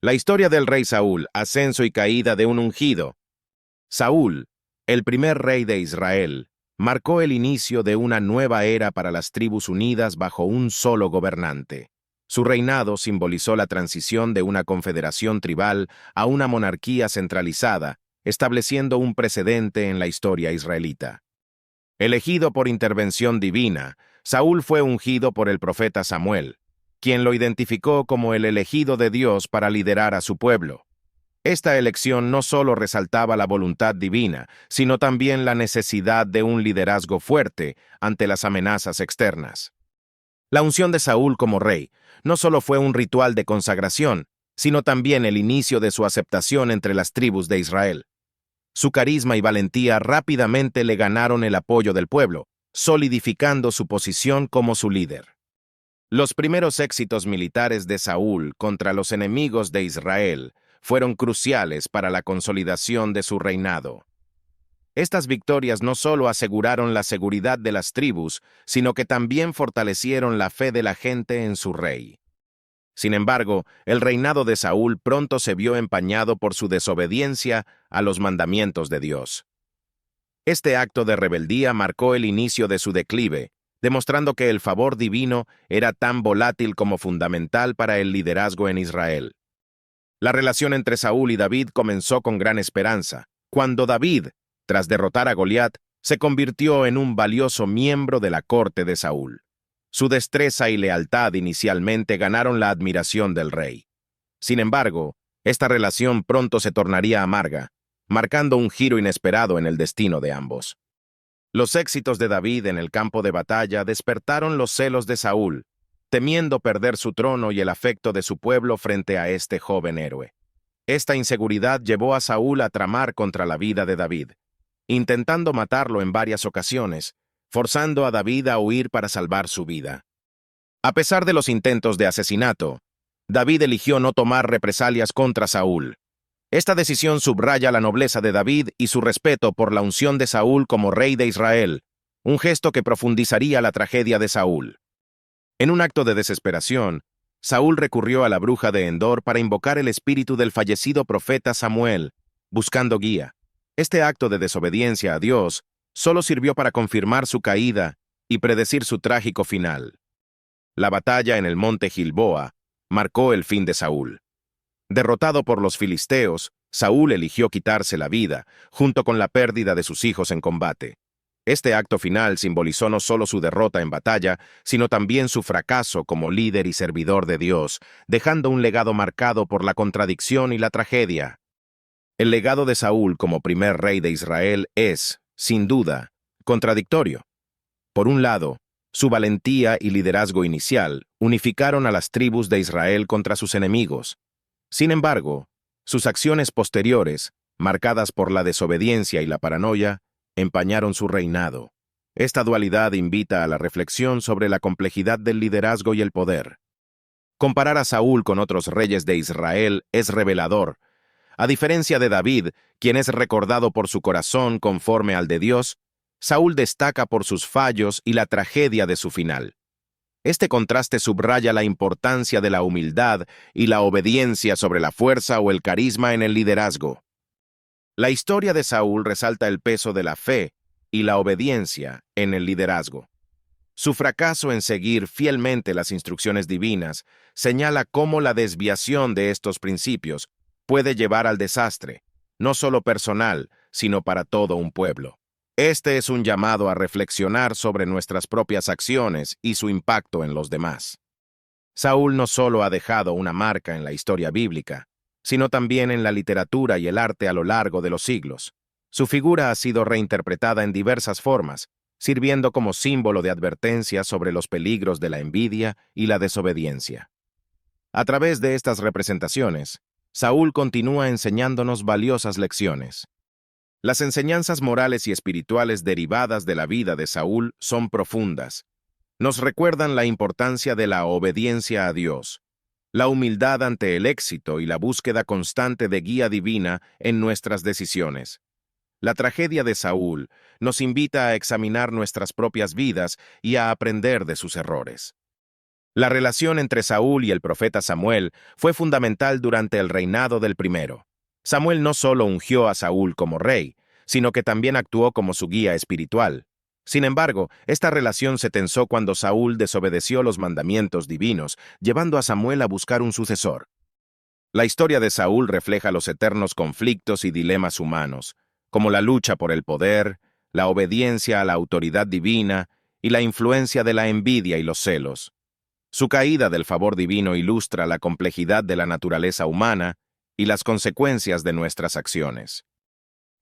La historia del rey Saúl, ascenso y caída de un ungido. Saúl, el primer rey de Israel, marcó el inicio de una nueva era para las tribus unidas bajo un solo gobernante. Su reinado simbolizó la transición de una confederación tribal a una monarquía centralizada, estableciendo un precedente en la historia israelita. Elegido por intervención divina, Saúl fue ungido por el profeta Samuel, quien lo identificó como el elegido de Dios para liderar a su pueblo. Esta elección no solo resaltaba la voluntad divina, sino también la necesidad de un liderazgo fuerte ante las amenazas externas. La unción de Saúl como rey no solo fue un ritual de consagración, sino también el inicio de su aceptación entre las tribus de Israel. Su carisma y valentía rápidamente le ganaron el apoyo del pueblo, solidificando su posición como su líder. Los primeros éxitos militares de Saúl contra los enemigos de Israel fueron cruciales para la consolidación de su reinado. Estas victorias no solo aseguraron la seguridad de las tribus, sino que también fortalecieron la fe de la gente en su rey. Sin embargo, el reinado de Saúl pronto se vio empañado por su desobediencia a los mandamientos de Dios. Este acto de rebeldía marcó el inicio de su declive, demostrando que el favor divino era tan volátil como fundamental para el liderazgo en Israel. La relación entre Saúl y David comenzó con gran esperanza, cuando David, tras derrotar a Goliat, se convirtió en un valioso miembro de la corte de Saúl. Su destreza y lealtad inicialmente ganaron la admiración del rey. Sin embargo, esta relación pronto se tornaría amarga, marcando un giro inesperado en el destino de ambos. Los éxitos de David en el campo de batalla despertaron los celos de Saúl, temiendo perder su trono y el afecto de su pueblo frente a este joven héroe. Esta inseguridad llevó a Saúl a tramar contra la vida de David, intentando matarlo en varias ocasiones, forzando a David a huir para salvar su vida. A pesar de los intentos de asesinato, David eligió no tomar represalias contra Saúl. Esta decisión subraya la nobleza de David y su respeto por la unción de Saúl como rey de Israel, un gesto que profundizaría la tragedia de Saúl. En un acto de desesperación, Saúl recurrió a la bruja de Endor para invocar el espíritu del fallecido profeta Samuel, buscando guía. Este acto de desobediencia a Dios solo sirvió para confirmar su caída y predecir su trágico final. La batalla en el monte Gilboa marcó el fin de Saúl. Derrotado por los filisteos, Saúl eligió quitarse la vida, junto con la pérdida de sus hijos en combate. Este acto final simbolizó no solo su derrota en batalla, sino también su fracaso como líder y servidor de Dios, dejando un legado marcado por la contradicción y la tragedia. El legado de Saúl como primer rey de Israel es, sin duda, contradictorio. Por un lado, su valentía y liderazgo inicial unificaron a las tribus de Israel contra sus enemigos. Sin embargo, sus acciones posteriores, marcadas por la desobediencia y la paranoia, empañaron su reinado. Esta dualidad invita a la reflexión sobre la complejidad del liderazgo y el poder. Comparar a Saúl con otros reyes de Israel es revelador. A diferencia de David, quien es recordado por su corazón conforme al de Dios, Saúl destaca por sus fallos y la tragedia de su final. Este contraste subraya la importancia de la humildad y la obediencia sobre la fuerza o el carisma en el liderazgo. La historia de Saúl resalta el peso de la fe y la obediencia en el liderazgo. Su fracaso en seguir fielmente las instrucciones divinas señala cómo la desviación de estos principios puede llevar al desastre, no solo personal, sino para todo un pueblo. Este es un llamado a reflexionar sobre nuestras propias acciones y su impacto en los demás. Saúl no solo ha dejado una marca en la historia bíblica, sino también en la literatura y el arte a lo largo de los siglos. Su figura ha sido reinterpretada en diversas formas, sirviendo como símbolo de advertencia sobre los peligros de la envidia y la desobediencia. A través de estas representaciones, Saúl continúa enseñándonos valiosas lecciones. Las enseñanzas morales y espirituales derivadas de la vida de Saúl son profundas. Nos recuerdan la importancia de la obediencia a Dios, la humildad ante el éxito y la búsqueda constante de guía divina en nuestras decisiones. La tragedia de Saúl nos invita a examinar nuestras propias vidas y a aprender de sus errores. La relación entre Saúl y el profeta Samuel fue fundamental durante el reinado del primero. Samuel no solo ungió a Saúl como rey, sino que también actuó como su guía espiritual. Sin embargo, esta relación se tensó cuando Saúl desobedeció los mandamientos divinos, llevando a Samuel a buscar un sucesor. La historia de Saúl refleja los eternos conflictos y dilemas humanos, como la lucha por el poder, la obediencia a la autoridad divina y la influencia de la envidia y los celos. Su caída del favor divino ilustra la complejidad de la naturaleza humana y las consecuencias de nuestras acciones.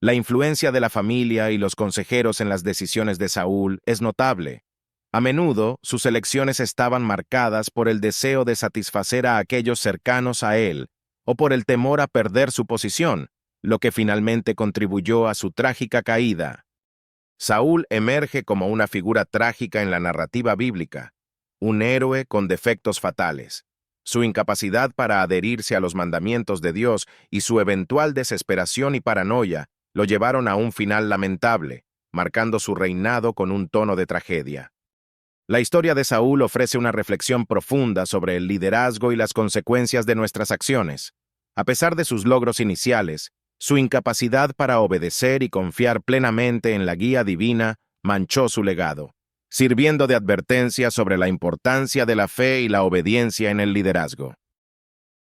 La influencia de la familia y los consejeros en las decisiones de Saúl es notable. A menudo, sus elecciones estaban marcadas por el deseo de satisfacer a aquellos cercanos a él o por el temor a perder su posición, lo que finalmente contribuyó a su trágica caída. Saúl emerge como una figura trágica en la narrativa bíblica, un héroe con defectos fatales. Su incapacidad para adherirse a los mandamientos de Dios y su eventual desesperación y paranoia lo llevaron a un final lamentable, marcando su reinado con un tono de tragedia. La historia de Saúl ofrece una reflexión profunda sobre el liderazgo y las consecuencias de nuestras acciones. A pesar de sus logros iniciales, su incapacidad para obedecer y confiar plenamente en la guía divina manchó su legado, sirviendo de advertencia sobre la importancia de la fe y la obediencia en el liderazgo.